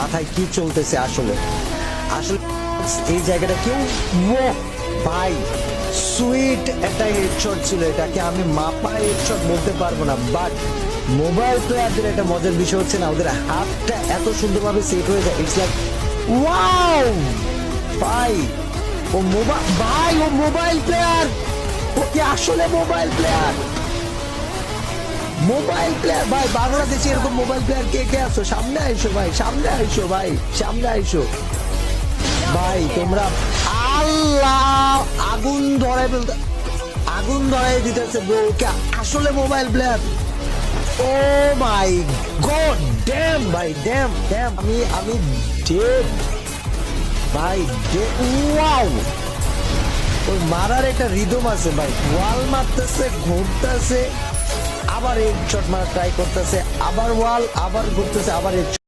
মাথায় কি চলতেছে আসলে আসলে এই জায়গাটা কেউ ভাই সুইট একটা হেডশট ছিল, এটাকে আমি মাপা হেডশট বলতে পারবো না, বাট মোবাইল প্লেয়ারদের একটা মজার বিষয় হচ্ছে না, ওদের হাতটা এত সুন্দরভাবে সেট হয়ে যায়। ইটস লাইক ওয়াও ভাই, ও মোবাইল প্লেয়ার, ও কি আসলে মোবাইল প্লেয়ার ভাই। বাংলাদেশে এরকম মোবাইল প্লেয়ার কে কে আছো? সামনে আইসো ভাই, সামনে আইসো ভাই, সামনে আইসো ভাই। তোমরা আল্লাহ আগুন ধরাই দিতেছে ব্রো, কে আসলে মোবাইল প্লেয়ার? ও মাই গড, ড্যাম ভাই, ড্যাম আমি ডেড ভাই, ওয়াও। ওই মারার একটা রিদম আছে ভাই, ওয়াল মারতেছে, ঘুরতেছে, আবার হেডশট মারা ট্রাই করতেছে, আবার ওয়াল, আবার ঘুরতেছে, আবার হেডশট।